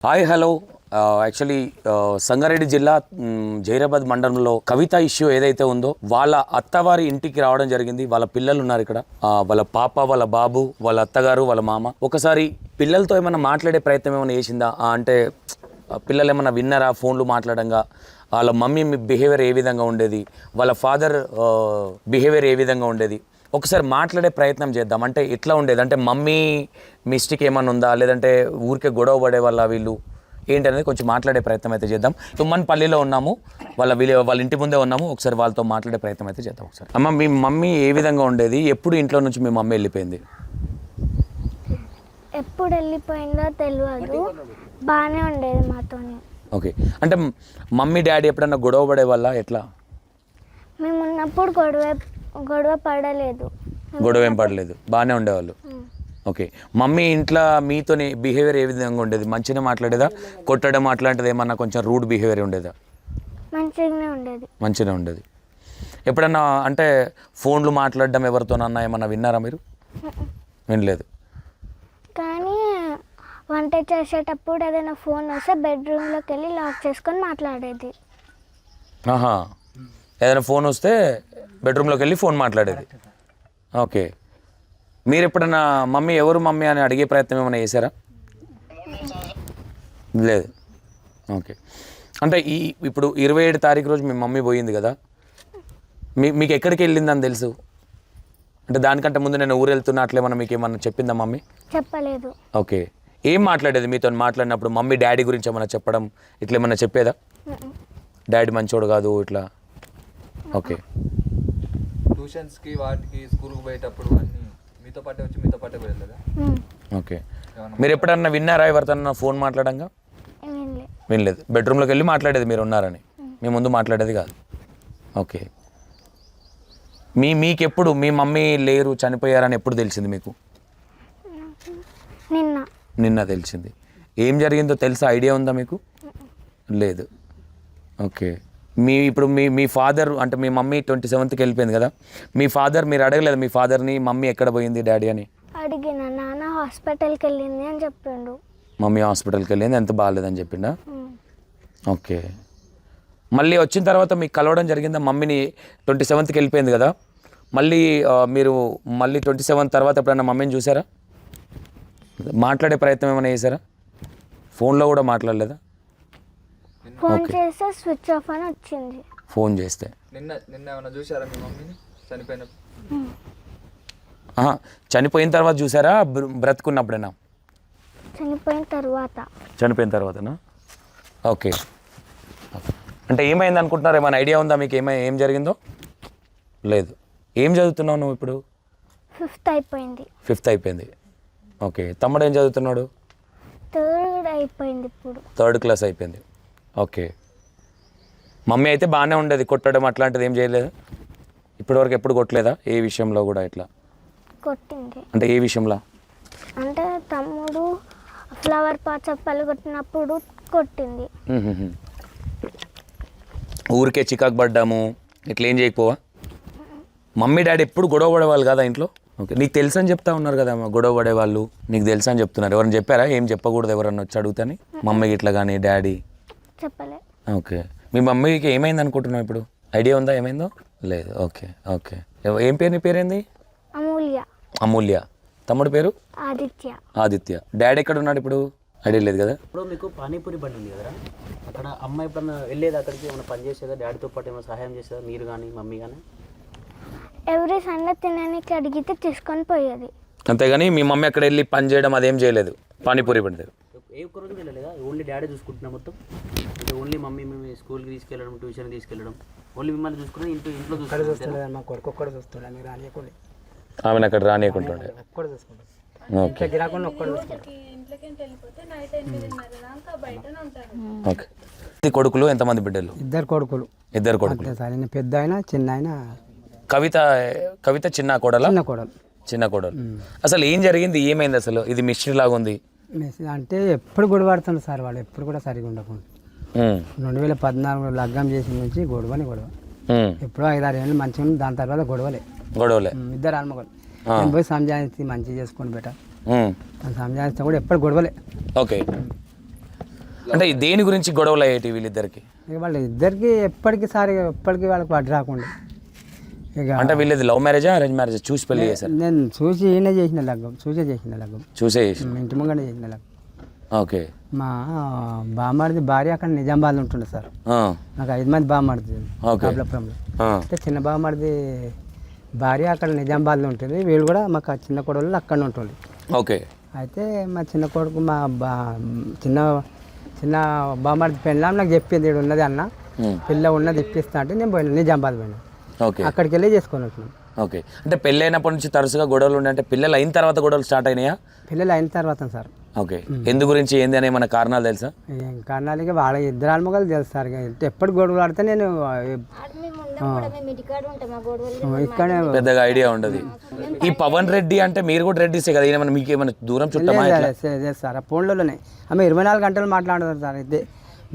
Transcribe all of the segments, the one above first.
Hi hello actually Sangareddy జిల్లా జైరాబాద్ మండలంలో కవిత issue ఏదైతే ఉందో వాళ్ళ అత్తవారి ఇంటికి రావడం జరిగింది. వాళ్ళ పిల్లలు ఉన్నారు ఇక్కడ, వాళ్ళ పాప, వాళ్ళ బాబు, వాళ్ళ అత్తగారు, వాళ్ళ మామ. ఒకసారి పిల్లలతో ఏమైనా మాట్లాడే ప్రయత్నం ఏమైనా చేసిందా? అంటే పిల్లలు ఏమైనా విన్నారా ఫోన్లు మాట్లాడంగా? వాళ్ళ మమ్మీ బిహేవియర్ ఏ విధంగా ఉండేది, వాళ్ళ ఫాదర్ బిహేవియర్ ఏ విధంగా ఉండేది? ఒకసారి మాట్లాడే ప్రయత్నం చేద్దాం. అంటే ఎట్లా ఉండేది, అంటే మమ్మీ మిస్టేక్ ఏమైనా ఉందా, లేదంటే ఊరికే గొడవ పడే వాళ్ళ వీళ్ళు ఏంటనేది కొంచెం మాట్లాడే ప్రయత్నం అయితే చేద్దాం. తుమ్మన్పల్లిలో ఉన్నాము, వాళ్ళ ఇంటి ముందే ఉన్నాము. ఒకసారి వాళ్ళతో మాట్లాడే ప్రయత్నం అయితే చేద్దాం. ఒకసారి అమ్మ, మీ మమ్మీ ఏ విధంగా ఉండేది? ఎప్పుడు ఇంట్లో నుంచి మీ మమ్మీ వెళ్ళిపోయింది? ఎప్పుడు వెళ్ళిపోయిందో తెలియదు, బాగానే ఉండేది మాతోని. ఓకే, అంటే మమ్మీ డాడీ ఎప్పుడన్నా గొడవ పడే వాళ్ళ ఎట్లా? మేము ఉన్నప్పుడు గొడవ పడలేదు. గొడవ ఏం పడలేదు, బాగానే ఉండేవాళ్ళు. ఓకే, మమ్మీ ఇంట్లో మీతోని బిహేవియర్ ఏ విధంగా ఉండేది? మంచిగా మాట్లాడేదా, కొట్టడం అట్లాంటిది ఏమన్నా కొంచెం రూడ్ బిహేవియర్ ఉండేదా? మంచిగానే ఉండేది. ఎప్పుడన్నా అంటే ఫోన్లు మాట్లాడడం ఎవరితోనన్నా ఏమన్నా విన్నారా మీరు? వినలేదు. కానీ వంట చేసేటప్పుడు ఏదైనా ఫోన్ వస్తే బెడ్రూమ్లోకి వెళ్ళి లాక్ చేసుకొని మాట్లాడేది. ఆహా, ఏదైనా ఫోన్ వస్తే బెడ్రూమ్లోకి వెళ్ళి ఫోన్ మాట్లాడేది. ఓకే, మీరు ఎప్పుడన్నా మమ్మీ ఎవరు మమ్మీ అని అడిగే ప్రయత్నం ఏమైనా చేశారా? లేదు. ఓకే, అంటే ఇప్పుడు 27 తారీఖు రోజు మీ మమ్మీ పోయింది కదా, మీకు ఎక్కడికి వెళ్ళిందని తెలుసు? అంటే దానికంటే ముందు నేను ఊరు వెళ్తున్నా అట్లేమన్నా మీకు ఏమన్నా చెప్పిందా మమ్మీ? చెప్పలేదు. ఓకే, ఏం మాట్లాడేది మీతో మాట్లాడినప్పుడు? మమ్మీ డాడీ గురించి ఏమన్నా చెప్పడం ఇట్లా ఏమన్నా చెప్పేదా? డాడీ మంచోడు కాదు ఇట్లా? ఓకే, ట్యూషన్స్కి వాటికి స్కూల్కి పోయేటప్పుడు అన్నీ మీతో పాటే వచ్చి మీతో పాటే వెళ్ళలేదా? ఓకే, మీరు ఎప్పుడన్నా విన్నారా ఎవరితోన్నా ఫోన్ మాట్లాడంగా? వినలేదు. బెడ్రూమ్లోకి వెళ్ళి మాట్లాడేది మీరు ఉన్నారని, మీ ముందు మాట్లాడేది కాదు. ఓకే, మీకెప్పుడు మీ మమ్మీ లేరు చనిపోయారని ఎప్పుడు తెలిసింది మీకు? నిన్న తెలిసింది. ఏం జరిగిందో తెలుసా, ఐడియా ఉందా మీకు? లేదు. ఓకే, ఇప్పుడు మీ ఫాదర్ అంటే మీ మమ్మీ 27కి వెళ్ళిపోయింది కదా, మీ ఫాదర్ మీరు అడగలేదు మీ ఫాదర్ని మమ్మీ ఎక్కడ పోయింది డాడీ అని? అడిగిన, నాన్న హాస్పిటల్కి వెళ్ళింది అని చెప్పిండు. మమ్మీ హాస్పిటల్కి వెళ్ళింది, ఎంత బాగాలేదని చెప్పిండా? ఓకే, మళ్ళీ వచ్చిన తర్వాత మీకు కలవడం జరిగిందా? మమ్మీని 27కి వెళ్ళిపోయింది కదా, మళ్ళీ మీరు 27 తర్వాత ఎప్పుడన్నా మమ్మీని చూసారా? మాట్లాడే ప్రయత్నం ఏమైనా చేశారా? ఫోన్లో కూడా మాట్లాడలేదా? ఫోన్ చేస్తే స్విచ్ ఆఫ్ అని వచ్చింది. ఫోన్ చేస్తే నిన్న ఏమైనా చూసారా మీ మమ్మీని చనిపోయినప్పుడు? చనిపోయిన తర్వాత చూసారా, బ్రతుకున్నప్పుడేనా? చనిపోయిన తర్వాతనా? ఓకే, అంటే ఏమైంది అనుకుంటున్నారు? ఏమైనా ఐడియా ఉందా మీకు? ఏం జరిగిందో? లేదు. ఏం చదువుతున్నావు నువ్వు ఇప్పుడు? ఫిఫ్త్ అయిపోయింది. ఓకే, తమ్ముడు ఏం చదువుతున్నాడు? థర్డ్ క్లాస్ అయిపోయింది. ఓకే, మమ్మీ అయితే బాగానే ఉండేది, కొట్టడం అట్లాంటిది ఏం చేయలేదు ఇప్పటివరకు? ఎప్పుడు కొట్టలేదా ఏ విషయంలో కూడా? ఇట్లా కొట్టింది అంటే ఏ విషయంలో? అంటే తమ్ముడు ఫ్లవర్ పాట్స్ పలుగొట్టినప్పుడు కొట్టింది. ఊరికే చికాకు పడ్డాము ఇట్లా ఏం చేయకపోవా? మమ్మీ డాడీ ఎప్పుడు గొడవ పడేవాళ్ళు కదా ఇంట్లో? ఓకే, నీకు తెలుసు అని చెప్తా ఉన్నారు కదా గొడవ పడేవాళ్ళు, నీకు తెలుసు అని చెప్తున్నారు. ఎవరైనా చెప్పారా ఏం చెప్పకూడదు ఎవరన్నా వచ్చి అడుగుతాని? మమ్మీకి ఇట్లా కానీ డాడీ చెప్పలే. ఓకే, మీ మమ్మీకి ఏమైంది అనుకుంటున్నావు ఇప్పుడు? ఐడియా ఉందా ఏమైందో? లేదు. ఓకే ఓకే, ఏం పేరు? నీ పేరేంది? అమూల్య. తమ్ముడు పేరు? ఆదిత్య. డాడీ ఎక్కడ ఉన్నాడు ఇప్పుడు? ఐడియా లేదు కదా. ఇప్పుడు మీకు పానీపూరి బండి ఉంది కదా, అక్కడ అమ్మాయి ఎప్పుడన్నా వెళ్ళేది అక్కడికి, ఏమైనా పని చేసేదా? డాడీతో పాటు ఏమైనా సహాయం చేసేదా మీరు కానీ మమ్మీ కానీ? ఎవ్రీ సండే తినడానికి అడిగితే తీసుకొని పోయేది. అంతేగాని మీ మమ్మీ అక్కడ వెళ్ళి పని చేయడం అదేం చేయలేదు? పానీపూరి బండి ఏ ఒక్క రోజు వెళ్ళలేదా? ఓన్లీ డాడీ చూసుకుంటున్నా మొత్తం? అంటే ఓన్లీ మమ్మీ మేము స్కూల్కి తీసుకెళ్ళడం, ట్యూషన్కి తీసుకెళ్ళడం, ఓన్లీ మిమ్మల్ని చూసుకుని ఇంట్లో చూసుకుంటాం. మా కొడుకు ఒక్కడు చూస్తుండే, మీరు రానియకుండా ఆమెను అక్కడ రానియకుంటుండే. ఒక్కడు చూసుకుంటాం. ఓకే ఓకే, కొడుకులు ఎంతమంది బిడ్డలు? ఇద్దరు కొడుకులు. సార్, పెద్ద ఆయన చిన్న ఆయన. కవిత చిన్న కోడలు. అసలు ఏం జరిగింది, ఏమైంది అసలు? ఇది మిస్టరీ లాగా ఉంది. అంటే ఎప్పుడు గొడవ పడుతుంది సార్, వాళ్ళు ఎప్పుడు కూడా సరిగా ఉండకుండా. 2014 లగ్గం చేసిన నుంచి గొడవ. ఎప్పుడో 5-6 ఏళ్ళు మంచిగా ఉంది, దాని తర్వాత గొడవలే. ఇద్దరు ఆల్మగలు. నేను పోయి సంజాయించి మంచిగా చేసుకొని బెటర్ సంజాయిస్తే కూడా ఎప్పుడు గొడవలే. ఓకే, అంటే దేని గురించి గొడవలు అయ్యేటి వీళ్ళిద్దరికి? ఇక వాళ్ళు ఇద్దరికి ఎప్పటికీ వాళ్ళకి అడ్డు రాకుండా ఇక అంటే వీళ్ళది లవ్ మ్యారేజా అరేంజ్ మ్యారేజా చూసి పెళ్లి చేశారు? నేను చూసి ఈయన చేసిన లగ్గం చూసే చేసి. ఇంటి ముంగనే చేసిన లగ్గం. ఓకే. మా బామ్మడిది భార్య అక్కడ నిజామాబాద్లో ఉంటుండే సార్. నాకు 5 మంది బామ్మడిది కాపులాపురంలో. అంటే చిన్న బామ్మడిది భార్య అక్కడ నిజామాబాద్లో ఉంటుంది, వీళ్ళు కూడా మాకు చిన్న కొడుకులు అక్కడ ఉంటుంది. ఓకే. అయితే మా చిన్న కొడుకు మా చిన్న బామ్మడిది పెళ్ళాం నాకు చెప్పింది, ఇక్కడ ఉన్నది అన్న పిల్ల ఉన్నది ఇప్పిస్తా అంటే నేను పోయినా నిజామాబాద్ పోయినా. ఓకే. అక్కడికి వెళ్ళి చేసుకొని వచ్చినాం. ఓకే. అంటే పెళ్ళి అయినప్పటి నుంచి తరచుగా గొడవలు ఉండే, అంటే పిల్లలు అయిన తర్వాత గొడవలు స్టార్ట్ అయినాయా? పిల్లలు అయిన తర్వాత సార్. ఓకే. ఎందు గురించి ఏంది అనే మన కారణాలు తెలుసా? ఏం కారణాలు వాళ్ళ ఇద్దరు ఆల్మగలు తెలుసు సార్. ఎప్పుడు గొడవలు ఆడితే నేను ఇక్కడ పెద్దగా ఐడియా ఉండదు. ఈ పవన్ రెడ్డి అంటే మీరు కూడా రెడ్డిసే కదా, ఈయన మీకు ఏమైనా దూరం చుట్టమా? సార్ ఆ ఫోన్లోనే ఆమె 24 గంటలు మాట్లాడతారు సార్. అయితే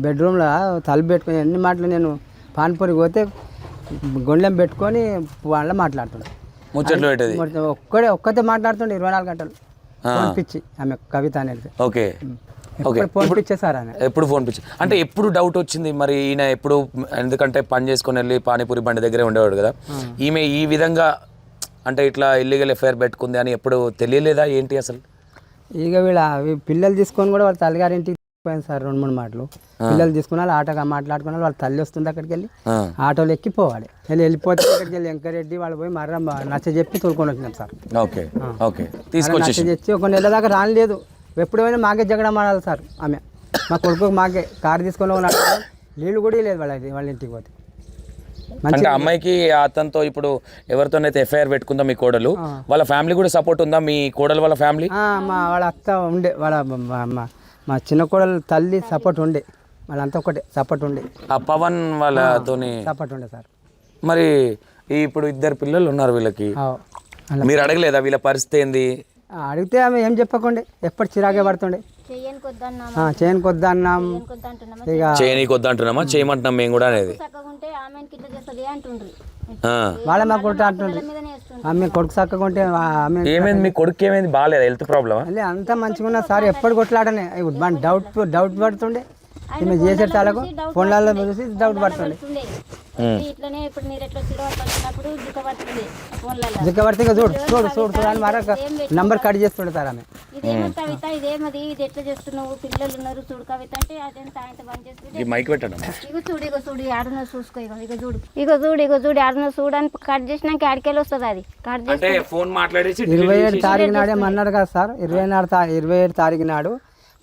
బెడ్రూమ్లో తలుపు పెట్టుకొని ఎన్ని మాటలు నేను పాన్పూరి పోతే గొండెం పెట్టుకొని వాళ్ళ మాట్లాడుతున్నాను, ముచ్చట్లు పెట్టేది ఒక్కతే మాట్లాడుతుండే 24 గంటలు ఫోన్ పిచ్చి ఆమె కవిత అనేది. ఓకే. ఫోన్ పిచ్చే సార్ ఆమె ఎప్పుడు ఫోన్ పిచ్చి అంటే ఎప్పుడు డౌట్ వచ్చింది మరి ఈయన ఎప్పుడు, ఎందుకంటే పని చేసుకొని వెళ్ళి పానీపూరి బండి దగ్గరే ఉండేవాడు కదా, ఈమె ఈ విధంగా అంటే ఇట్లా ఇల్లీగల్ ఎఫ్ఐఆర్ పెట్టుకుంది అని ఎప్పుడు తెలియలేదా ఏంటి అసలు? ఇక వీళ్ళ పిల్లలు తీసుకొని కూడా వాళ్ళ తల్లిగారింటికి పోయింది సార్. 2-3 మాటలు పిల్లలు తీసుకున్నారు, ఆటోగా మాట్లాడుకున్నారు. వాళ్ళ తల్లి వస్తుంది అక్కడికి వెళ్ళి ఆటోలో ఎక్కిపోవాలి. వెళ్ళిపోతే అక్కడికి వెళ్ళి వెంకరెడ్డి వాళ్ళు పోయి మర్ర నచ్చ చెప్పి తోలుకొని వచ్చినాం సార్. ఓకే. ఓకే. తీసుకొచ్చి తెచ్చి ఒక నెల దాకా రాలేదు. ఎప్పుడైనా మాకే జగడ మాడాలి సార్. ఆమె మా కొడుకు మాకే కారు తీసుకొని ఉన్నాడు, నీళ్ళు కూడా లేదు వాళ్ళ ఇంటికి పోతే. అంటే అమ్మాయికి అతనితో ఇప్పుడు ఎవరితోనైతే ఎఫ్ఐఆర్ పెట్టుకుందా మీ కోడలు, వాళ్ళ ఫ్యామిలీ కూడా సపోర్ట్ ఉందా మీ కోడలు వాళ్ళ ఫ్యామిలీ? వాళ్ళ అత్త ఉండే, మా చిన్న కోడలు తల్లి సపోర్ట్ ఉండే, వాళ్ళంతా ఒకటే సపోర్ట్ ఉండే. ఆ పవన్ వాళ్ళతోని సపోర్ట్ ఉండే సార్. మరి ఇప్పుడు 2 పిల్లలు ఉన్నారు వీళ్ళకి, మీరు అడగలేదా వీళ్ళ పరిస్థితి ఏంది? అడిగితే ఆమె ఏం చెప్పకుండే, ఎప్పటి చిరాగే పడుతుండే. చేయనికి వద్దా అన్నాం, ఇక చేయనీకి వద్దా అంటున్నామా, చేయమంటున్నాం మేము కూడా అనేది. వాళ్ళ మా కొడుకు అంటుండే, ఆమె కొడుకు చక్కకుంటే ఆమె ఏమైంది మీ కొడుకు, ఏమైంది బాగాలేదా, హెల్త్ ప్రాబ్లమా? అంతా మంచిగా ఉన్నా సార్, ఎప్పుడు కొట్లాడనే డౌట్ పడుతుండే. ఈమె చేసే తాలకు ఫోన్లలో చూసి డౌట్ పడుతుండే. జిక్క పడితే ఇక చూడు చూడు చూడు చూడు అని మరొక నంబర్ కట్ చేస్తుండే సార్ ఆమె. కవిత ఇదేమది, ఇది ఎట్లా చేస్తున్నావు, పిల్లలు ఉన్నారు చూడు కవిత అంటే అదంతా ఆయన బంద్ చేస్తుంది. మైక్ పెట్టడం ఇగో చూడు ఆడున్న చూసుకో, ఇగో చూడు ఆడున్న చూడు అని కట్ చేసినాక ఆడికెళ్ళి వస్తుంది. అది కట్ అంటే ఫోన్ మాట్లాడేసి 27 తారీఖు నాడే అన్నారు కదా సార్. 27 తారీఖు నాడు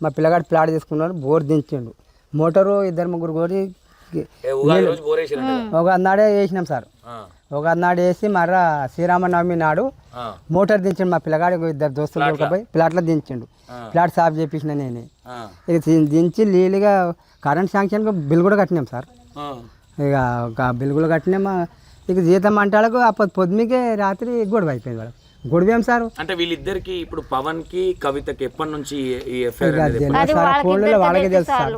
మా పిల్లగాడు ప్లాట్ తీసుకున్నాడు, బోర్ దించిండు. మోటారు 2-3 కోరి ఒక నాడే వేసినాం సార్. ఒక నాడు వేసి మర్ర శ్రీరామనవమి నాడు మోటార్ దించిండు మా పిల్లగాడు. 2 దోస్తులు దొరికిపోయి ప్లాట్లో దించిండు. ప్లాట్ సాఫ్ చేపించిన నేనే. ఇక దించి లీలుగా కరెంట్ శాంక్షన్ బిల్ కూడా కట్టినాం సార్. ఇక బిల్ కూడా కట్టినామా. ఇక జీతం అంటాలకు ఆ పొద్దుమికే రాత్రి గొడవ అయిపోయింది. వాళ్ళకి గొడవ ఏం సార్ అంటే వీళ్ళిద్దరికి ఇప్పుడు పవన్ కి కవితకి ఎప్పటి నుంచి ఫోన్లలో వాళ్ళకే తెలుసు సార్.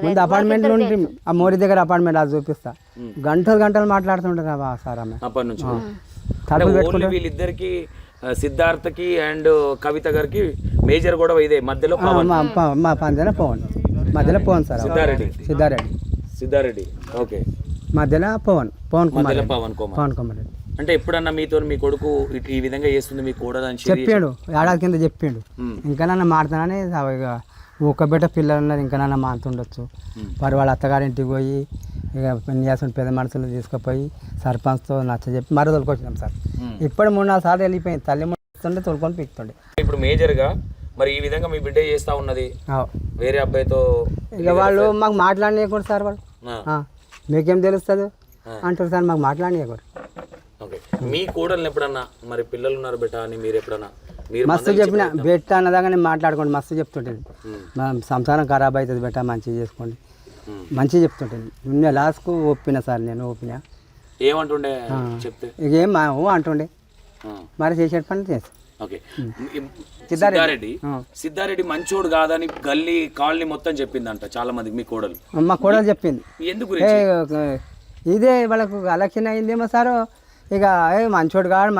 ముందు అపార్ట్మెంట్ నుండి ఆ మోరీ దగ్గర అపార్ట్మెంట్ అది చూపిస్తా, గంటలు మాట్లాడుతుంటారు సార్ ఆమె అప్పటి నుంచి. తలుపులు పెట్టుకుంటే వీళ్ళిద్దరికి సిద్ధార్థకి అండ్ కవిత గారికి మేజర్ గొడవ ఇదే, మధ్యలో మా పందెన పవన్, మధ్యలో పవన్ సార్. సిద్ధారెడ్డి ఓకే. మధ్యలో పవన్ కుమార్. అంటే ఎప్పుడన్నా మీతో మీ కొడుకు ఈ విధంగా చేస్తుంది మీ కోడలని చెప్పాడు, ఏడాది కింద చెప్పిండు. ఇంకా నన్ను మాడుతానని ఇక ఒక బిడ్డ పిల్లలు ఉన్నారు, ఇంకా నన్ను మాడుతుండొచ్చు. మరి వాళ్ళ అత్తగారింటికి పోయి ఇక పెళ్లి చేసిన పెద్ద మనుషులు తీసుకుపోయి సర్పంచ్తో నచ్చ చెప్పి మరో తోలుకొచ్చినాం సార్. ఇప్పుడు 3-4 సార్లు వెళ్ళిపోయింది. తల్లి ముడుతుండే తోలుకొని పీకుతుండే. ఇప్పుడు మేజర్గా మరి ఈ విధంగా మీ బిడ్డ చేస్తూ ఉన్నది వేరే అబ్బాయితో, ఇక వాళ్ళు మాకు మాట్లాడనీయకూడదు సార్. వాళ్ళు మీకేం తెలుస్తుంది అంటారు సార్, మాకు మాట్లాడనీయకూడదు. ఓకే. మీ కోడల్ని ఎప్పుడన్నా మరి పిల్లలు ఉన్నారు బెట్ట అని మీరు ఎప్పుడన్నా మస్తు చెప్పిన బెట్ట అన్నదాకా నేను మాట్లాడుకోండి మస్తు చెప్తుంటాను. సంసారం ఖరాబ్ అవుతుంది బెట్ట, మంచిగా చేసుకోండి మంచిగా చెప్తుంటాను. నిన్న లాస్ట్కు ఒప్పిన సార్, నేను ఒప్పిన. ఏమంటుండే చెప్తే ఇక ఏం అంటుండే మరి చేసే పని చేస్తా. ఓకే. సిద్ధారెడ్డి మంచోడు కాదని గల్లీ కాలనీ మొత్తం చెప్పిందంట చాలా మందికి మీ కోడలు. మా కోడలు చెప్పింది. ఎందుకు ఇదే వాళ్ళకు ఎలక్షన్ అయిందేమో సార్. ఇక మంచోడు కాడు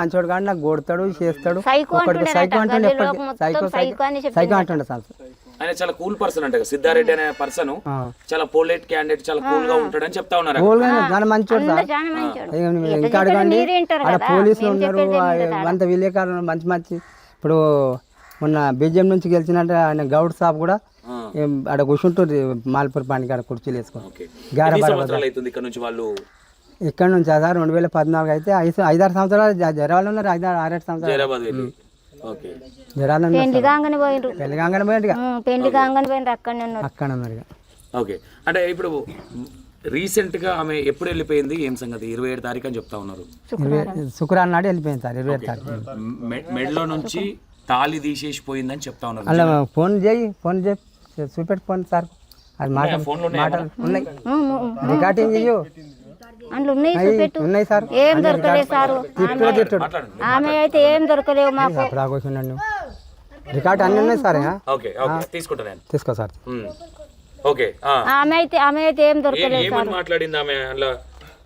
నాకు కొడతాడు చేస్తాడు. సైకో అంటుండే సార్. ఆయన చాలా కూల్ పర్సన్ అంటే సిద్ధారెడ్డి అనే పర్సన్ చాలా పోలైట్ క్యాండిడేట్, చాలా కూల్ గా ఉంటాడని చెప్తా ఉన్నారు. దాని మంచోడు సార్. చాలా మంచోడు. ఇంకా అడగండి, మీరు వింటారు ఆడ కదా, పోలీసులు మేము ఉన్నారు, చెప్పేది ఏం అంత విలేకరులు మంచి మంచి. ఇప్పుడు మొన్న బీజేపీ నుంచి గెలిచినట్టు ఆయన గౌడ్ సాబ్ కూడా ఆడ కూర్చుంటుంది మాల్పూర్ పాని కాడ కుర్చీలు వేసుకొని. ఎన్ని సంవత్సరాలు అవుతుంది ఇక్కడ నుంచి వాళ్ళు? ఇక్కడ నుంచి సార్ 2014 అయితే 5-6 సంవత్సరాలు జరాలు ఉన్నారు. 5-6 సంవత్సరాలు జైరాబాద్ వెళ్ళి. ఓకే. జరాలు పెళ్లి కాగానే పోయిండ్రు. పెళ్లి కాగానే పోయింది, పెళ్లి కాగానే పోయిండ్రు, అక్కడనే ఉన్నారు. అక్కడ ఉన్నారు ఇక. ఓకే. అంటే ఇప్పుడు రీసెంట్ గా ఆమె ఎప్పుడు వెళ్ళిపోయింది, ఏం సంగతి? 27 తారీఖు అని చెప్తా ఉన్నారు. శుక్రవారం నాడు వెళ్ళిపోయింది సార్. 27 తారీఖు మెడలో నుంచి తాళి తీసేసిపోయిందని చెప్తా ఉన్నారు. అలా ఫోన్ చేయి చూపెట్టి ఫోన్ సార్. అది మాటలు ఉన్నాయి, రికార్డింగ్ చెయ్యు. అందులో ఉన్నాయి, చూపెట్టు. ఉన్నాయి సార్. ఏం దొరకలేదు సారు. ఆమె అయితే ఏం దొరకలేవు మాకు. అప్పుడు ఆగొచ్చిండండి. రికార్డ్ అన్నీ ఉన్నాయి సార్. ఓకే, తీసుకుంటా నేను. తీసుకో సార్. ఓకే. ఆమె అయితే ఏం దొరకలేదు. ఏమని మాట్లాడింది ఆమె? అందులో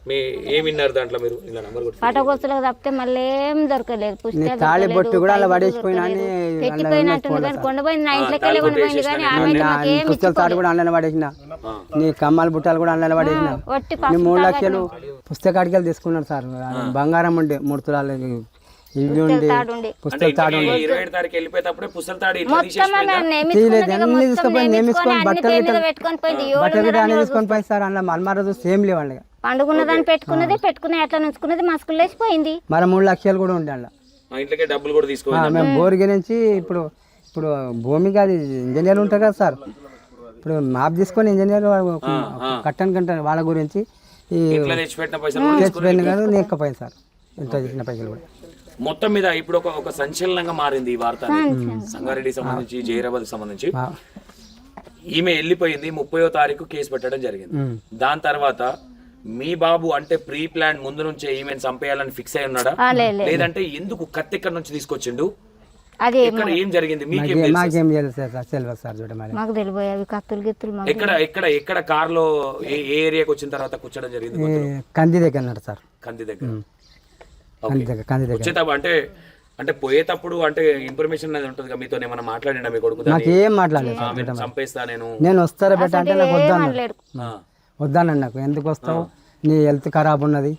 మీ ఏం విన్నారు దాంట్లో మీరు? ఇలా నంబర్ కొట్టి పటగొచ్చులకు తప్పితే మళ్ళీ ఏం దొరకలేదు. పుస్తకాలు తాళి బొట్టు కూడా అలా పడేసిపోయినా పెట్టిపోయినట్టుంది కానీ కొండపోయింది. నా ఇంట్లోకి వెళ్ళి కొండపోయింది కానీ ఆమె అయితే మాకేం పుస్తకాలు తాడు కూడా అన్నని పడేసిన, నీ కమ్మాల బుట్టాలు కూడా అన్నని పడేసిన. ఒట్టి నీ 3 లక్షలు పుస్తకాడికి వెళ్ళి తీసుకున్నాడు సార్. బంగారం ఉండే 3 తులాలు ఇవి ఉండి తాడుండి పుస్తక తాడు 27 తారీఖు వెళ్ళిపోయేటప్పుడే పుస్తల తాడు ఇట్లా మొత్తం తీసేసిపోయిందా? అన్ని తీసుకొని నేమిసుకొని బట్టలు పెట్టుకొని పోయింది. బట్టలు అన్ని తీసుకొని పోయి సార్. అందులో అల్మారా చూస్తే ఏం లేవండి. పండుకున్న దాన్ని పెట్టుకుని ఎట్లా నుంచుకున్నది మస్కులు లేచిపోయింది. మరి 3 లక్షలు కూడా ఉండే అందులో. మా ఇంట్లోకే డబ్బులు కూడా తీసుకోవాలి. మేము బోర్గి నుంచి ఇప్పుడు భూమికి అది ఇంజనీర్లు ఉంటారు కదా సార్. ఇప్పుడు మాప్ తీసుకొని ఇంజనీర్లు కట్టను వాళ్ళ గురించి ఈ ఇంట్లో తెచ్చిపెట్టిన పైసలు కూడా తెచ్చిపోయింది కాదు, నేకపోయింది సార్. ఇంట్లో చేసిన పైసలు కూడా మొత్తం మీద ఇప్పుడు ఒక సంచలనంగా మారింది ఈ వార్త అనేది. సంగారెడ్డికి సంబంధించి, జైరాబాద్కి సంబంధించి. ఈమె వెళ్ళిపోయింది. 30వ తారీఖు కేసు పెట్టడం జరిగింది. దాని తర్వాత మీ బాబు అంటే ప్రీ ప్లాన్ ముందు నుంచే ఈమెను చంపేయాలని ఫిక్స్ అయి ఉన్నాడా, లేదంటే ఎందుకు కత్తి ఎక్కడి నుంచి తీసుకొచ్చిండు? అది ఇక్కడ ఏం జరిగింది మీకేం మాకేం తెలియదు సార్. చూడమని మాకు తెలిపోయి అవి కత్తులు గిత్తులు ఎక్కడ కార్ లో ఏ ఏరియాకి వచ్చిన తర్వాత కూర్చోడం జరిగింది? కంది దగ్గర అన్నాడు సార్. కంది దగ్గర. కంది దగ్గర వచ్చేటప్పుడు అంటే పోయేటప్పుడు అంటే ఇన్ఫర్మేషన్ అనేది ఉంటుంది కదా, మీతో ఏమైనా మాట్లాడినా మీ కొడుకు? నాకు ఏం మాట్లాడలేదు సార్. చంపేస్తా నేను వస్తారా బెట్ట అంటే నాకు వద్దానండి. నాకు ఎందుకు వస్తావు, నీ హెల్త్ ఖరాబ్ ఉన్నది,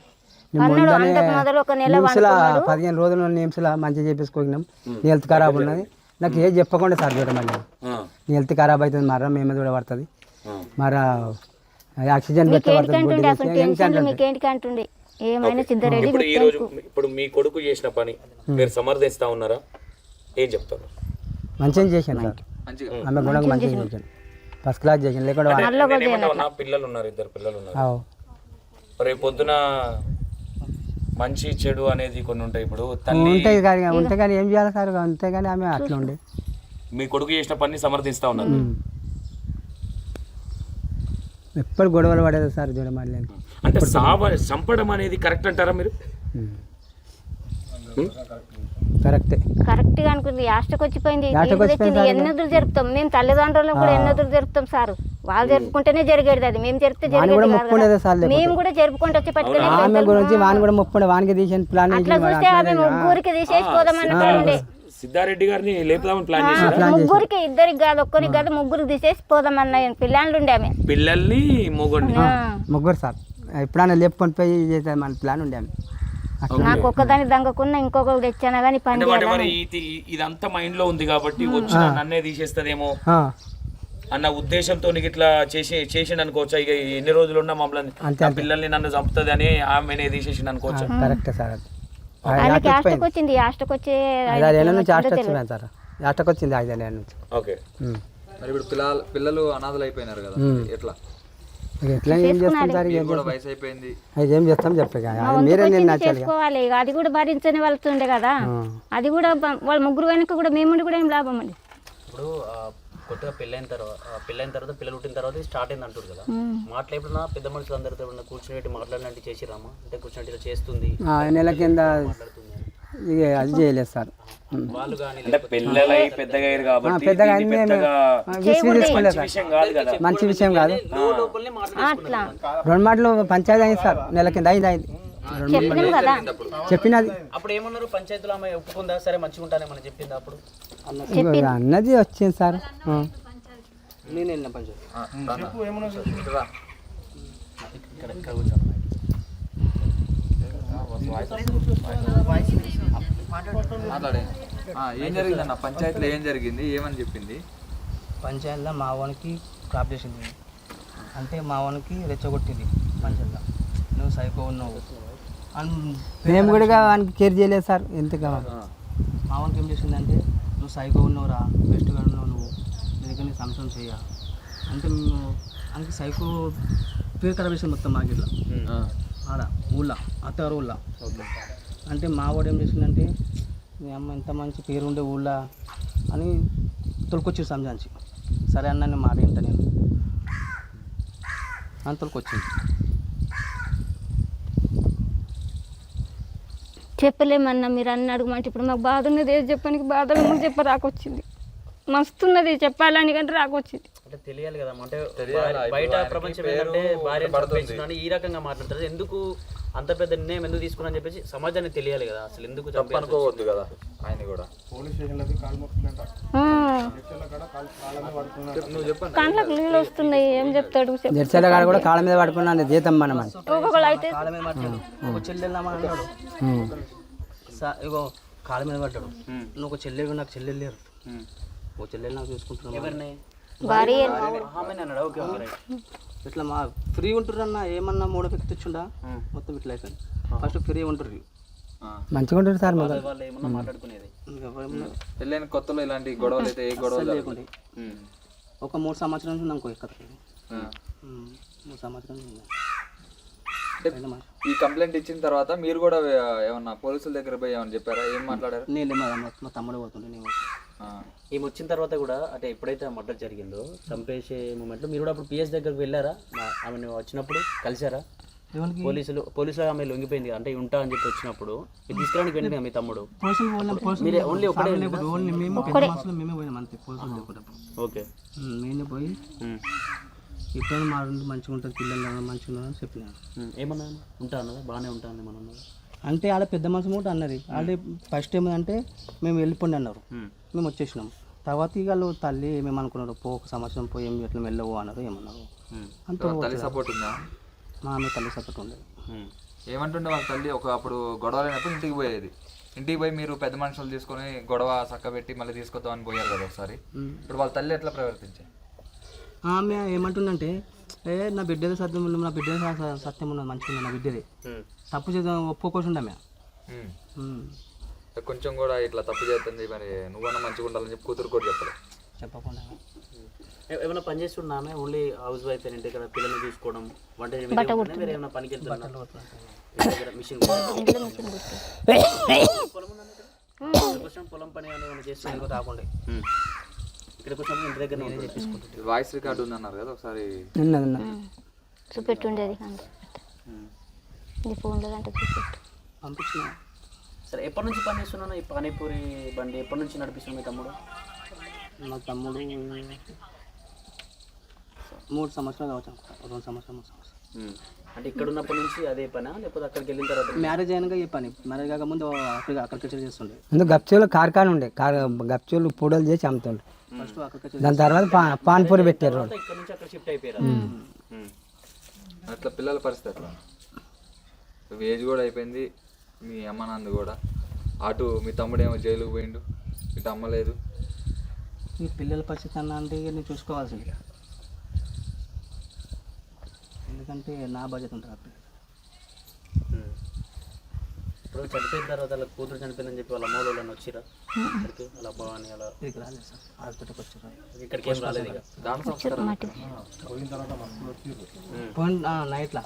నీ ముందనే నిమ్స్లా 15 రోజులు నిమ్స్లా మంచిగా చేపించుకోగినాం, నీ హెల్త్ ఖరాబ్ ఉన్నది. నాకు ఏం చెప్పకుండా సార్ చూడమని. నీ హెల్త్ ఖరాబ్ అవుతుంది, మరా మేమే కూడా పడుతుంది, మరా ఆక్సిజన్ మీకేంటికంటుండే ఏమైనా సిద్ధారెడ్డి. ఇప్పుడు ఈ రోజు ఇప్పుడు మీ కొడుకు చేసిన పని మీరు సమర్థిస్తా ఉన్నారా? ఏం చెప్తారు? మంచిగా చేశాను సార్. ఆమె కూడా మంచిగా చేశాను, ఫస్ట్ క్లాస్ చేశాను. లేకుండా నా పిల్లలు ఉన్నారు, 2 పిల్లలు ఉన్నారు. రేపు పొద్దున మంచి చెడు అనేది కొన్ని ఉంటాయి. ఇప్పుడు తల్లి ఉంటాయి కానీ ఏం చేయాలి సార్, అంతే కానీ ఆమె అట్లా ఉండే. మీ కొడుకు చేసిన పని సమర్థిస్తా ఉన్నారు. ఎప్పుడు గొడవలు పడేది సార్ చూడమని. అంటే చంపడం అనేది కరెక్ట్ అంటారా మీరు? కరెక్ట్ గా అనుకుంది. యాస్టకు వచ్చిపోయింది. ఎన్నెదురు జరుపుతాం మేము, తల్లిదండ్రులు కూడా ఎన్నెదురు జరుపుతాం సార్. వాళ్ళు జరుపుకుంటేనే జరిగేది, అది మేము జరిపితే జరిగేది. మేము కూడా జరుపుకుంటూ వచ్చి పట్టుకుని అట్లా చూస్తే ఆమె ముగ్గురికి తీసేసి పోదామన్నట్టు. సిద్ధారెడ్డి గారిని లేపుదామని ప్లాన్ చేశారు. ముగ్గురికి, ఇద్దరికి కాదు, ఒక్కరికి కాదు, ముగ్గురికి తీసేసి పోదామన్న పిల్లలు ఉండే ఆమె. పిల్లల్ని ముగ్గురు సార్. ఎప్పుడైనా లేపుకొని పోయి మన ప్లాన్ ఉండే. నాకు ఒక్కదాన్ని దంగకున్నా ఇంకొకరు తెచ్చానా కానీ పని ఇదంతా మైండ్ లో ఉంది కాబట్టి వచ్చి నన్నే తీసేస్తదేమో అన్న ఉద్దేశంతో ఇట్లా చేసిండు అనుకోవచ్చా? ఇక ఎన్ని రోజులు ఉన్నా మమ్మల్ని పిల్లల్ని నన్ను చంపుతుంది అని ఆమెనే తీసేసిండు అనుకోవచ్చా? Correct sir. ఆయనకి ఆస్టకు వచ్చింది. ఆస్టకు వచ్చి 5-6 ఏళ్ళ నుంచి ఆస్టకు వచ్చింది సార్. ఆస్టకు వచ్చింది 5-6 ఏళ్ళ నుంచి. ఓకే. మరి ఇప్పుడు పిల్లలు అనాథలు అయిపోయినారు కదా, ఎట్లా ఎట్లా ఏం చేస్తాం సార్? వయసు అయిపోయింది, ఏం చేస్తాం చెప్పగా మీరే చేసుకోవాలి. అది కూడా భరించని వెళ్తుండే కదా, అది కూడా వాళ్ళ ముగ్గురు వెనక కూడా మేము కూడా ఏం లాభం అండి. ఇప్పుడు కొత్తగా పెళ్ళైన తర్వాత పిల్లలు పుట్టిన తర్వాత స్టార్ట్ అయింది అంటారు కదా, మాట్లాడుతున్నా పెద్ద మనుషులు అందరితో కూర్చుని మాట్లాడినట్టు చేసిరామా? అంటే కూర్చున్నట్టు ఇలా చేస్తుంది, నెల కింద ఇక అది చేయలేదు సార్. వాళ్ళు కానీ పిల్లలై పెద్దగా కాబట్టి మంచి విషయం కాదు. 2 మాటలు పంచాయతీ అయింది సార్. నెల కింద అయింది చెప్పినది. అప్పుడు ఏమన్నారు పంచాయతీలో? ఆమె ఒప్పుకుందా? సరే మంచిగా ఉంటానే మనం చెప్పింది అప్పుడు అన్నది వచ్చింది సార్. నేను వెళ్ళిన పంచాయతీ ఇక్కడ కూర్చోండి. మాట్లాడే ఏం జరిగిందన్న పంచాయతీలో ఏం జరిగింది, ఏమని చెప్పింది? పంచాయతీలో మా వానికి క్రాప్ చేసింది, అంటే మా వానికి రెచ్చగొట్టింది పంచాయతీలో, నువ్వు సైకో ఉన్నావు అని. మేము కూడా వానికి కేర్ చేయలేదు సార్. ఎంతగా మా వానికి ఏం చేసిందంటే, నువ్వు సైకో ఉన్నావురా, బెస్ట్గా ఉన్నావు నువ్వు, నీ దగ్గర నీ సంశయం చేయ అంటే మేము ఆయనకి సైకో పేరు ఖరాబ్ చేసింది మొత్తం మాకు ఇట్లా ఆడ ఊళ్ళో అత్తగారు ఊళ్ళో. అంటే మా వాడు ఏం చేసిందంటే, మీ అమ్మ ఎంత మంచి పేరు ఉండే ఊళ్ళో అని తొలికొచ్చి సంజాంచి. సరే అన్న నేను మాట ఏంట నేను అని తొలికొచ్చింది. చెప్పలేమన్నా మీరు అన్న అడగమంటే ఇప్పుడు మాకు బాధ ఉన్నది, ఏది చెప్పడానికి బాధలు మాకు రాకొచ్చింది. మస్తున్నది చెప్పాలని కానీ రాకొచ్చింది. అంటే తెలియాలి కదా, అంటే బయట ప్రపంచం ఏంటంటే భార్య చంపేసిందని ఈ రకంగా మాట్లాడతారు. ఎందుకు అంత పెద్ద నిర్ణయం ఎందుకు తీసుకున్నా చెప్పేసి సమాజానికి తెలియాలి కదా, అసలు ఎందుకు అనుకోవద్దు కదా ఆయన కూడా. కళ్ళకు నీళ్ళు వస్తున్నాయి, ఏం చెప్తాడు? జడ్చల కాడ కూడా కాళ్ళ మీద పడుకున్నాను జీతం మనం ఒక్కొక్కరు అయితే కాళ్ళ మీద పట్టాడు. ఒక చెల్లెళ్ళమని అన్నాడు, ఇగో కాళ్ళ మీద పడ్డాడు. నువ్వు ఒక చెల్లెలు, నాకు చెల్లెలు లేరు, ఒక చెల్లెలు నాకు చూసుకుంటున్నాను. ఎవరిని? భార్య అన్నాడు. Okay okay right. ఇట్లా మా ఫ్రీ ఉంటుర్రన్న, ఏమన్నా మూడో పెక్కి తెచ్చుండా మొత్తం ఇట్లా అయిపోయింది. ఫస్ట్ ఫ్రీ ఉంటుర్రు, మంచిగా ఉంటుంది సార్. వాళ్ళు ఏమన్నా మాట్లాడుకునేది పెళ్ళైన కొత్తలో ఇలాంటి గొడవలు అయితే ఏ గొడవలు లేకుండా ఒక 3 సంవత్సరాల నుంచి నాకు ఎక్కడ 3 సంవత్సరాలు ఈ కంప్లైంట్ ఇచ్చిన తర్వాత మీరు కూడా ఏమన్నా పోలీసుల దగ్గర పోయి ఏమన్నా చెప్పారా? ఏం మాట్లాడారు? నేను మా తమ్ముడు పోతుండే నేను. ఈమె వచ్చిన తర్వాత కూడా అంటే ఎప్పుడైతే మర్డర్ జరిగిందో చంపేసే మూమెంట్లో మీరు కూడా అప్పుడు పిఎస్ దగ్గరికి వెళ్ళారా? ఆమె వచ్చినప్పుడు కలిసారా? పోలీసులు ఆమె లొంగిపోయింది అంటే ఉంటా అని చెప్పి వచ్చినప్పుడు మీరు తీసుకురానికి వెళ్ళింది మీ తమ్ముడు? మీరే ఓన్లీ ఒకటే? ఓకే, నేను పోయి ఇప్పుడు మా మంచిగా ఉంటుంది, పిల్లలు మంచిగా అని చెప్పినాను. ఏమన్నా ఉంటా అన్నదా? బాగానే ఉంటాను ఏమన్నా అంటే ఆడ పెద్ద మనిషి కూడా అన్నది. ఆల్రెడీ ఫస్ట్ ఏమంటే మేము వెళ్ళిపోండి అన్నారు, మేము వచ్చేసినాం. తర్వాత ఇక వాళ్ళు తల్లి ఏమేమి అనుకున్నారు, ఒక సంవత్సరం పోయి ఏమి ఎట్లా వెళ్ళవు అన్నారు, ఏమన్నారు. తల్లి సపోర్ట్ ఉందా? మా ఆమె తల్లి సపోర్ట్ ఉండేది. ఏమంటుండే వాళ్ళ తల్లి? అప్పుడు గొడవ అయినప్పుడు ఇంటికి పోయేది, ఇంటికి పోయి మీరు పెద్ద మనుషులు తీసుకొని గొడవ చక్కబెట్టి మళ్ళీ తీసుకొద్దామని పోయారు కదా ఒకసారి. ఇప్పుడు వాళ్ళ తల్లి ఎట్లా ప్రవర్తించారు? ఆమె ఏమంటుందంటే, నా బిడ్డదే సత్యం ఉన్నది, నా బిడ్డదే సత్యం ఉన్నది, మంచిగా ఉంది నా బిడ్డదే, తప్పు చేద్దాం ఒప్పుకోకుండా ఆమె కొంచెం కూడా ఇట్లా తప్పు చేస్తుంది, మరి నువ్వన్నా మంచిగా ఉండాలని చెప్పి కూతురు కూడా చెప్పకుండా. ఏమైనా పని చేస్తున్నా ఆమె? ఓన్లీ హౌస్ వైఫ్ ఏంటంటే ఇక్కడ పిల్లల్ని చూసుకోవడం, వంట వేరే ఏమైనా పనికి వెళ్తున్నా? మిషన్ పొలం పని ఏమైనా చేస్తున్నా రాకుండా ఇక్కడికి వచ్చినప్పుడు ఇంటి దగ్గర నేనే చేసుకుంటుంది. వాయిస్ రికార్డు ఉందన్నారు కదా ఒకసారి, చూపెట్టుండేది ఫోన్లో అంటే చూపెట్టు పంపించిన. సరే, ఎప్పటి నుంచి పని చేస్తున్నాను ఈ పానీపూరి బండి? ఎప్పటి నుంచి నడిపిస్తున్నాను మీ తమ్ముడు? మా తమ్ముడు 3 సంవత్సరాలు కావచ్చు, 2 సంవత్సరాలు 3 సంవత్సరాలు. అంటే ఇక్కడ ఉన్నప్పటి నుంచి అదే పనా లేకపోతే అక్కడికి వెళ్ళిన తర్వాత? మ్యారేజ్ అయినాక ఏ పని, మ్యారేజ్ కాకముందు అక్కడికి చేస్తుండే. ముందు గప్చూలు కార్ఖాన ఉండే, గప్చూలు పూడలు చేసి అమ్ముతుండే. ఫస్ట్ అక్కడికి, దాని తర్వాత పాన్పూరి పెట్టారు. ఇక్కడ నుంచి అక్కడ షిఫ్ట్ అయిపోయారు. అట్లా పిల్లల పరిస్థితి అట్లా, ఏజ్ కూడా అయిపోయింది, మీ అమ్మ నాన్న కూడా. అటు మీ తమ్ముడేమో జైలుకు పోయిండు, ఇటు అమ్మలేదు. ఈ పిల్లల పరిస్థితి అన్న అంటే నేను చూసుకోవాల్సింది, ఎందుకంటే నా బాధ్యత ఉంటుంది. ఇప్పుడు చనిపోయిన తర్వాత వాళ్ళ కూతురు చనిపోయిందని చెప్పి వాళ్ళ అమ్మ వాళ్ళని వచ్చిరా ఇక్కడికి? వాళ్ళ అమ్మ అని అలా ఇక్కడికి రాలేదు సార్, హాస్పిటల్కి వచ్చారు. ఇక్కడికి ఏం రాలేదు ఇక? నైట్లా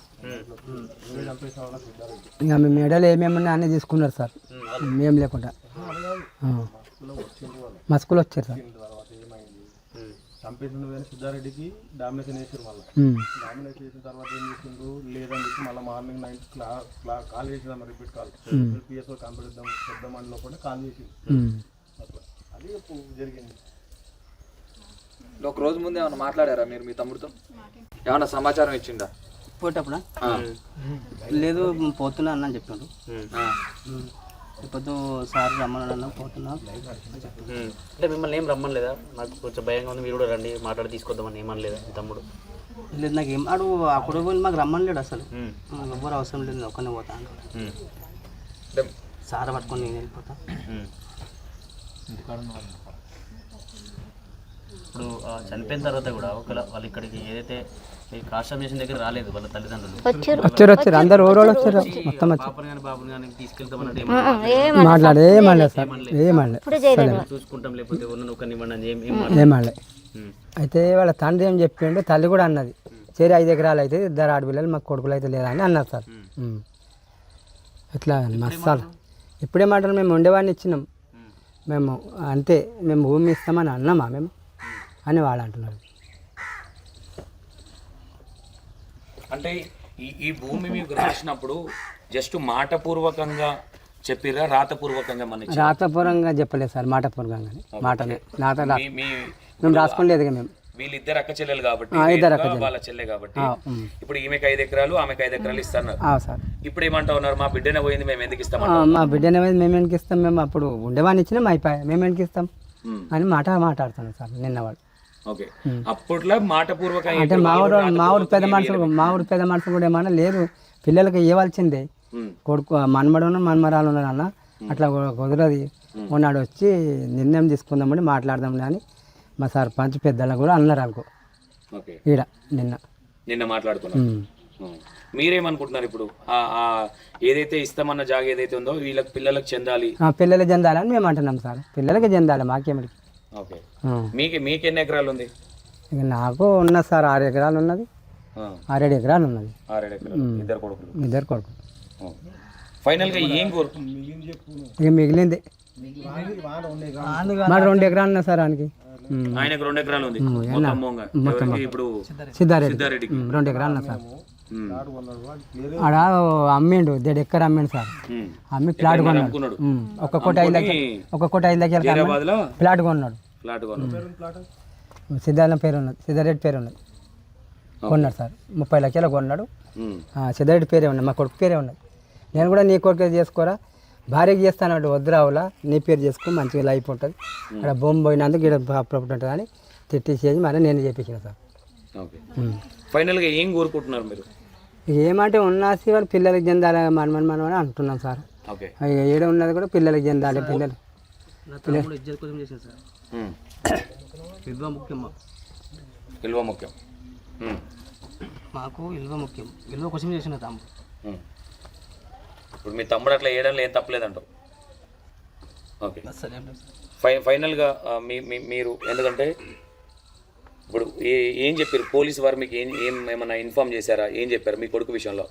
ఇంకా మీ మెడలు ఏమేమన్నా అన్నీ తీసుకున్నారు సార్, మేము లేకుండా. మా స్కూల్ వచ్చారు సార్. చంపేసిండు కానీ సిద్ధారెడ్డికి డామినేషన్ వేసారు. మళ్ళీ డామినేషన్ చేసిన తర్వాత ఏం చేసిండ్రు లేదని చెప్పి మళ్ళీ మార్నింగ్ 9 కాల్ చేసేదాం, రిపీట్ కాల్ పిఎస్ఓ కంపెనీ పెద్ద మండలిలో కూడా కాల్ చేసింది. అట్లా అది జరిగింది. ఒక రోజు ముందు ఏమన్నా మాట్లాడారా మీరు మీ తమ్ముడితో? ఏమన్నా సమాచారం ఇచ్చిందా? పోయేటప్పుడా లేదు, పోతున్నా అన్న చెప్పాడు. పొద్దు సార్ రమ్మన్నా పోతున్నా అంటే మిమ్మల్ని ఏం రమ్మలేదా? నాకు కొంచెం భయంగా ఉంది, మీరు కూడా రండి మాట్లాడి తీసుకొద్దామని ఏమనలేదా మీ తమ్ముడు? లేదు నాకు ఏం ఆడు అప్పుడు మాకు రమ్మలేడు అసలు, ఎవ్వరు అవసరం లేదు, నేను ఒక్కనే పోతా సార్ పట్టుకొని నేను వెళ్ళిపోతా. ఇప్పుడు చనిపోయిన తర్వాత కూడా ఒకవేళ వాళ్ళు ఇక్కడికి ఏదైతే ఈ కాస్ట్రమేషన్ దగ్గర రాలేదు వాళ్ళ తల్లిదండ్రులు, వచ్చారు అందరు ఓరోళ్ళు వచ్చారు మొత్తం పాపని కానీ బాబుని కానీ తీసుకెళ్తామన్నట్టు మాట్లాడే సార్ ఏమనలే చూసుకుంటాం లేకపోతే ఉన్న ఒకరిని ఇవ్వండి అని ఏమనలే. అయితే వాళ్ళ తండ్రి ఏం చెప్పిండు, తల్లి కూడా అన్నది సరే 5 ఎకరాలు అయితే 2 ఆడపిల్లలు మాకు కొడుకులు అయితే లేదా అని అన్నారు సార్. ఇట్లా మస్తాలు ఇప్పుడే మాటలు మేము ఉండేవాడిని ఇచ్చినాం మేము, అంతే మేము భూమి ఇస్తామని అన్నామా మేము అని వాళ్ళు అంటున్నారు. అంటే ఈ భూమి మీకు రాసినప్పుడు జస్ట్ మాటపూర్వకంగా చెప్పిరా, రాతపూర్వకంగా మన రాతపూర్వంగా చెప్పలేదు సార్, మాటపూర్వకంగానే మాటనే మేము రాసుకోలేదు మేము. వీళ్ళిద్దరు అక్క చెల్లెలు కాబట్టి వాళ్ళ చెల్లె కాబట్టి ఇప్పుడు ఈమెకి 5 ఎకరాలు ఆమెకి 5 ఎకరాలు ఇస్తున్నారు సార్. ఇప్పుడు ఏమంటా ఉన్నారు, మా బిడ్డనే పోయింది మేము ఎందుకు ఇస్తాం, మా బిడ్డనే పోయింది మేము ఎందుకు ఇస్తాం, మేము అప్పుడు ఉండేవాడిని ఇచ్చినాం అయిపోయాయి మేము ఎందుకు ఇస్తాం అని మాట్లాడుతున్నాం సార్ నిన్న వాళ్ళు. ఓకే, అప్పట్లో మాటపూర్వకంగా అంటే మా ఊరు పెద్ద మనుషులు కూడా ఏమన్నా లేదు, పిల్లలకి ఇవ్వాల్సిందే, కొడుకు మన్మరాలు ఉన్నారు అన్న అట్లా కుదరది, ఉన్నాడు వచ్చి నిర్ణయం తీసుకుందామని మాట్లాడదామని అని మా సర్పంచ్ పెద్దలు కూడా అన్నారు అనుకో ఈడ నిన్న మాట్లాడుతున్నారు. మీరేమనుకుంటున్నారు ఇప్పుడు ఏదైతే ఇస్తామన్న జాగ ఏదైతే ఉందో వీళ్ళకి పిల్లలకు చెందాలి, పిల్లలకి చెందాలని మేము అంటున్నాం సార్, పిల్లలకి చెందాలి మాకేమిటి. ఓకే, మీకు ఎన్ని ఎకరాలు ఉంది? ఇక నాకు ఉన్నది సార్ 6 ఎకరాలు ఉన్నది, 6-7 ఎకరాలు ఉన్నది, 6-7 ఎకరాలు, ఇద్దరు కొడుకు. ఫైనల్ గా ఏం కోరు ఇక మిగిలింది మరి 2 ఎకరాలు ఉన్నాయి సార్ ఆయనకి, ఆయనకు 2 ఎకరాలు ఉంది ఇప్పుడు సిద్ధారెడ్డికి 2 ఎకరాలు ఉన్నాయి సార్. ఆడ అమ్మిండు 1.5 ఎకరా అమ్మిండు సార్, అమ్మి ప్లాట్ కొన్నాడు, 1 కోటి 5 లక్షలు ప్లాట్ కొన్నాడు, సిద్ధారెడ్డి పేరు ఉన్నది కొన్నాడు సార్, 30 లక్షలు కొన్నాడు, సిద్ధారెడ్డి పేరే ఉన్నది, మా కొడుకు పేరే ఉన్నది. నేను కూడా నీ కొడుకు చేసుకోరా, భార్యకి చేస్తానంటే వద్దురావులా నీ పేరు చేసుకో మంచిగా లైఫ్ ఉంటుంది, అక్కడ భూమి పోయినందుకు ఇక్కడ ప్రాపర్టీ ఉంటుంది అని తిట్టేసేది మరి నేను చెప్పించిన సార్. ఫైనల్గా ఏం కోరుకుంటున్నారు మీరు? ఏమంటే ఉన్నాసి వాళ్ళు పిల్లలకి చెందాలి మనమని అంటున్నాం సార్. ఏడ ఉన్నది కూడా పిల్లలకి చెందాలి, పిల్లలు విలువ ముఖ్యం, మాకు విలువ ముఖ్యం, విలువ కోసం చేసిన తమ్ముడు. ఇప్పుడు మీ తమ్ముడు అట్లా వేయడంలో ఏం తప్పలేదంటావు? ఓకే, ఫైనల్గా మీరు ఎందుకంటే ఇప్పుడు ఏం చెప్పారు పోలీసు వారు మీకు ఏమన్నా ఇన్ఫార్మ్ చేశారా, ఏం చెప్పారు మీ కొడుకు విషయంలో?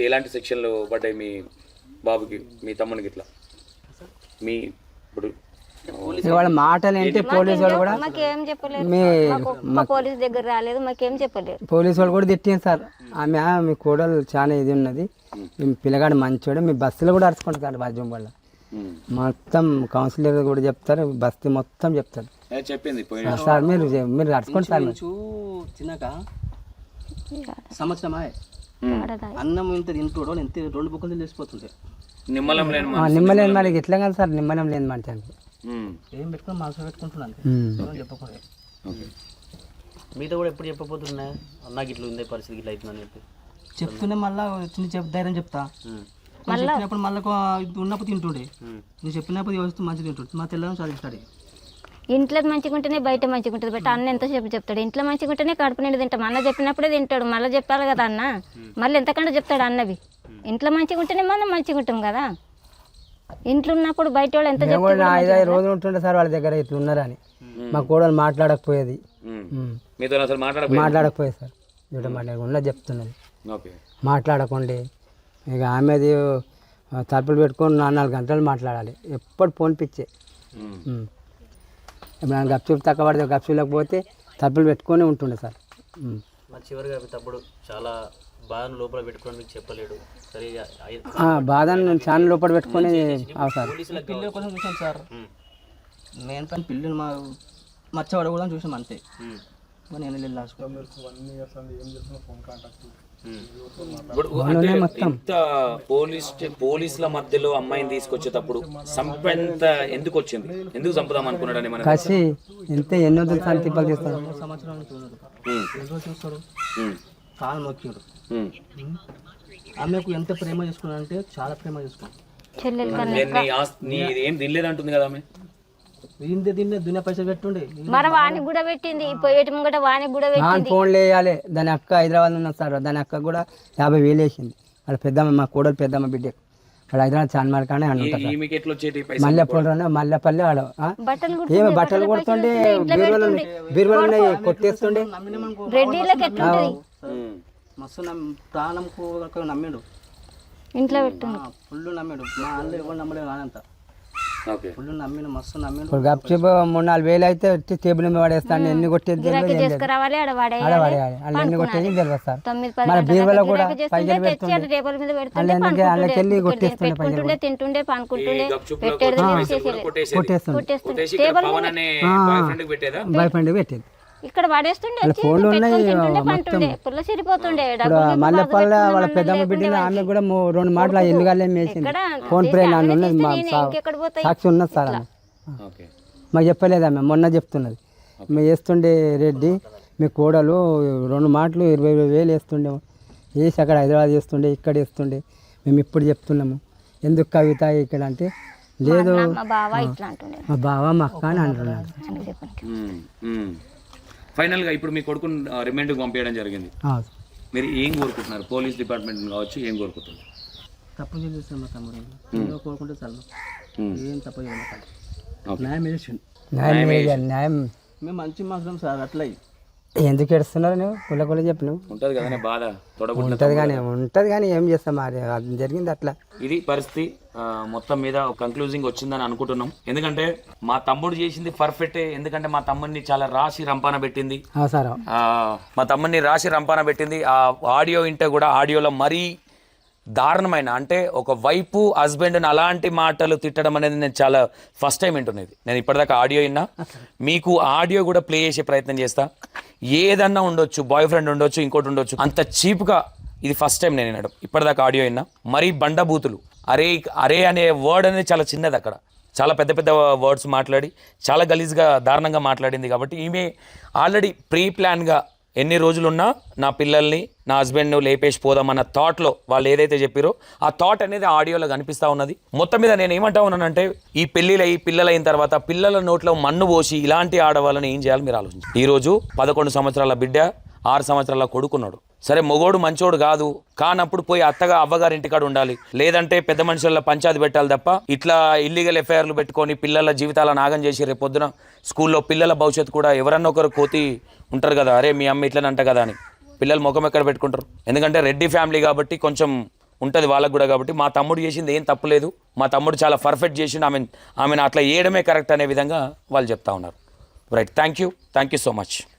ఎలాంటి సెక్షన్లు పడ్డాయి మీ బాబుకి మీ తమ్మునికి? ఇట్లా మీ ఇప్పుడు వాళ్ళ మాటలు ఏంటి, పోలీసు వాళ్ళు కూడా మాకేం చెప్పలేదు, పోలీస్ దగ్గర రాలేదు, మాకేం చెప్పలేదు. పోలీసు వాళ్ళు కూడా తిట్టింది సార్, ఆమె మీ కోడలు చాలా ఇది ఉన్నది, మీ పిల్లగాడు మంచోడు, మీ బస్సులో కూడా అరుచుకుంటారు బాధ్యం వల్ల మొత్తం కౌన్సిలర్ కూడా చెప్తారు, బస్తీ మొత్తం చెప్తారు చెప్పింది సార్. మీరు అరుచుకోండి సార్. చిన్నక సంవత్సరమా అన్నం ఇంత తింటాడు, ఎంత 2 బుక్కలు తెలిసిపోతుంటాయి. నిమ్మలం లేని మనకి ఎట్లా కాదు సార్, నిమ్మలం లేని మాట ఏం పెట్టుకుని మనసు పెట్టుకుంటున్నాను చెప్పకూడదు. మీతో కూడా ఎప్పుడు చెప్పబోతున్నా నాకు ఇట్లా ఉంది పరిస్థితి ఇట్లా అవుతుందని చెప్పి చెప్తూనే మళ్ళీ చిన్న ధైర్యం చెప్తా, చెప్పినప్పుడు మళ్ళీ ఉన్నప్పుడు తింటుండే, నేను చెప్పినప్పుడు వస్తూ మంచిగా తింటుండే, మా తెల్లని చదివిస్తాడు. ఇంట్లో మంచిగా ఉంటేనే బయట మంచిగా ఉంటుంది, బట్ అన్న ఎంతసేపు చెప్తాడు, ఇంట్లో మంచిగా ఉంటేనే కడుపు నిండి తింటాం, అన్న చెప్పినప్పుడే తింటాడు, మళ్ళీ చెప్పాలి కదా అన్న, మళ్ళీ ఎంతకంటే చెప్తాడు అన్నవి. ఇంట్లో మంచిగా ఉంటేనే మనం మంచిగా ఉంటాం కదా, ఇంట్లో ఉన్నప్పుడు బయట వాళ్ళు ఎంత 5 రోజులు ఉంటుండే సార్ వాళ్ళ దగ్గర ఇట్లా ఉన్నారని, మా కోడలు మాట్లాడకపోయేది, మాట్లాడకపోయేది సార్, ఇట్లా ఉన్నది చెప్తున్నది, మాట్లాడకండి. ఇక ఆమెది తలుపులు పెట్టుకొని 4 గంటలు మాట్లాడాలి, ఎప్పుడు ఫోన్ పిచ్చే. ఇప్పుడు గప్చూపు తక్కువ పడితే గప్చూలకు పోతే తలుపులు పెట్టుకొని ఉంటుండే సార్. చివరిగా తప్పుడు చాలా బాధను లోపల పెట్టుకొని మీకు చెప్పలేడు, సరిగా బాధను చాలా లోపల పెట్టుకొని సార్. పిల్లల కోసం చూసాం సార్, నేను పిల్లలు మర్చబడ కూడా చూసాం అంతే. నేను వెళ్ళి లాస్ట్ మీరు 1 years అండి ఏం చేస్తున్నా ఫోన్ కాంటాక్ట్ ఇప్పుడు అంటే ఇంత పోలీసుల మధ్యలో అమ్మాయిని తీసుకొచ్చేటప్పుడు సంపెంత ఎందుకు వచ్చింది, ఎందుకు చంపుదాం అనుకున్నాడని మనకి కసి ఎంత ఎన్నో సార్లు తిప్పలు తీస్తాడు. సంవత్సరం చూడదు ఏదో చూస్తాడు కాలు మొక్కిడు. ఆమెకు ఎంత ప్రేమ చేసుకున్నాడు అంటే చాలా ప్రేమ చేసుకున్నాడు. చెల్లెలు కన్నా నీ ఏం తినలేదంటుంది కదా ఆమె. దీన్ని దునియా పైసలు పెట్టుండే మరి వానికి కూడా పెట్టింది, పోయేటం కూడా వానికి కూడా పెట్టింది. ఫోన్లు వేయాలి. దాని అక్క హైదరాబాద్ ఉన్న సార్, దాని అక్క కూడా 50,000 వేసింది. వాళ్ళ పెద్దమ్మ, మా కోడలు పెద్దమ్మ బిడ్డ, వాళ్ళు హైదరాబాద్ చాన్మార్ కానీ అని ఉంటారు. ఈమెకి ఎట్లా వచ్చేటి పైసలు? మల్లెపల్లి ఆడ బట్టలు ఏమో బట్టలు కొడుతుండే, బీరువాలు కొట్టేస్తుండే. రెడ్డిలకు ఎట్లుంటది మస్తు ప్రాణం నమ్మిడు, ఇంట్లో పెట్టుంది. ఫుల్ నమ్మిడు. మా అన్న ఎవరు నమ్మలేదు కానంత ఓకే. ఫుల్ నమ్మిడు, మస్తు నమ్మిడు. ఇప్పుడు గప్చిప్ 3-4 అయితే టేబుల్ మీద పడేస్తాను. ఎన్ని కొట్టేది చేసుకురావాలి, ఆడ పడేయాలి. వాళ్ళు ఎన్ని కొట్టేది తెలియదు సార్. 9-10 మన బీరువాలో కూడా తెచ్చి టేబుల్ మీద వాళ్ళకెళ్ళి కొట్టేస్తుండే, పెట్టుకుంటుండే, తింటుండే, పనుకుంటుండే, పెట్టేది కొట్టేస్తుండే. బాయ్ ఫ్రెండ్ పెట్టేది. ఇక్కడ పడేస్తుండే, ఫోన్లు ఉన్నాయి పంటుండే, పుల్ల సిరిపోతుండే. మల్లెపల్లి వాళ్ళ పెద్దమ్మ బిడ్డ ఆమె కూడా 2 మాటలు ఎల్లుగాలే మేసింది. ఫోన్ పే నాన్న ఉన్నది, మా సాక్షి ఉన్నది సార్. ఆమె మాకు చెప్పలేదు, ఆమె మొన్న చెప్తున్నది. మేము వేస్తుండే రెడ్డి మీ కోడలు 2 మాటలు 20,000 వేస్తుండే, వేసి అక్కడ హైదరాబాద్ వేస్తుండే, ఇక్కడ వేస్తుండే. మేము ఇప్పుడు చెప్తున్నాము ఎందుకు కవిత ఇక్కడ అంటే లేదు మా బావ ఇట్లా అంటుండే, మా బావ మా అక్క అని అంటున్నాడు. ఫైనల్ గా ఇప్పుడు మీ కొడుకుని రిమాండ్ పంపించడం జరిగింది. మీరు ఏం కోరుకుంటున్నారు? పోలీస్ డిపార్ట్మెంట్ కావచ్చు, ఏం కోరుకుంటున్నారు? తప్పు చేస్తాను మా తమ్ముడు, కోరుకుంటే చాలు, ఏం తప్పు చేయలేదు. న్యాయం మేము మంచి మాత్రం సార్. అట్లా ఎందుకు ఏడుస్తున్నారు నువ్వు? కుల చెప్పు. ఉంటది కదా బాధ, ఉంటది కానీ ఏం చేస్తాం, మరి అది జరిగింది అట్లా. ఇది పరిస్థితి. మొత్తం మీద కంక్లూజింగ్ వచ్చిందని అనుకుంటున్నాం. ఎందుకంటే మా తమ్ముడు చేసింది పర్ఫెక్టే. ఎందుకంటే మా తమ్ముడిని చాలా రాసి రంపాన పెట్టింది. మా తమ్ముడిని రాసి రంపాన పెట్టింది. ఆ ఆడియో వింటే కూడా ఆడియోలో మరీ దారుణమైన, అంటే ఒక వైపు హస్బెండ్ని అలాంటి మాటలు తిట్టడం అనేది నేను చాలా ఫస్ట్ టైం వింటున్నది. నేను ఇప్పటిదాకా ఆడియో విన్నా, మీకు ఆడియో కూడా ప్లే చేసే ప్రయత్నం చేస్తా. ఏదన్నా ఉండొచ్చు, బాయ్ ఫ్రెండ్ ఉండొచ్చు, ఇంకోటి ఉండొచ్చు, అంత చీప్గా ఇది ఫస్ట్ టైం నేను వినడం. ఇప్పటిదాకా ఆడియో విన్నా. మరీ బండబూతులు, అరే అరే అనే వర్డ్ అనేది చాలా చిన్నది, అక్కడ చాలా పెద్ద పెద్ద వర్డ్స్ మాట్లాడి చాలా గలీజ్గా దారుణంగా మాట్లాడింది. కాబట్టి ఈమె ఆల్రెడీ ప్రీ ప్లాన్గా ఎన్ని రోజులున్నా నా పిల్లల్ని, నా హస్బెండ్ను లేపేసి పోదామన్న థాట్లో వాళ్ళు ఏదైతే చెప్పారో ఆ థాట్ అనేది ఆడియోలో కనిపిస్తూ ఉన్నది. మొత్తం మీద నేను ఏమంటా ఉన్నానంటే, ఈ పిల్లలైన తర్వాత పిల్లల నోట్లో మన్ను పోసి ఇలాంటి ఆడవాళ్ళని ఏం చేయాలి మీరు ఆలోచించి. ఈరోజు 11 సంవత్సరాల బిడ్డ, 6 సంవత్సరాల కొడుకున్నాడు. సరే మొగోడు మంచోడు కాదు కానప్పుడు పోయి అత్తగా అవ్వగారి ఇంటికాడ ఉండాలి, లేదంటే పెద్ద మనుషుల పంచాయతీ పెట్టాలి తప్ప ఇట్లా ఇల్లీగల్ ఎఫ్ఐఆర్లు పెట్టుకొని పిల్లల జీవితాలను నాగం చేసి రేపు పొద్దున స్కూల్లో పిల్లల భవిష్యత్తు కూడా ఎవరన్నా ఒకరు కోతి ఉంటారు కదా, అరే మీ అమ్మ ఇట్లని అంట కదా అని పిల్లలు ముఖం ఎక్కడ పెట్టుకుంటారు. ఎందుకంటే రెడ్డి ఫ్యామిలీ కాబట్టి కొంచెం ఉంటుంది వాళ్ళకు కూడా. కాబట్టి మా తమ్ముడు చేసింది ఏం తప్పులేదు, మా తమ్ముడు చాలా పర్ఫెక్ట్ చేసిండు, ఆమెను అట్లా వేయడమే కరెక్ట్ అనే విధంగా వాళ్ళు చెప్తా ఉన్నారు. Right, thank you so much.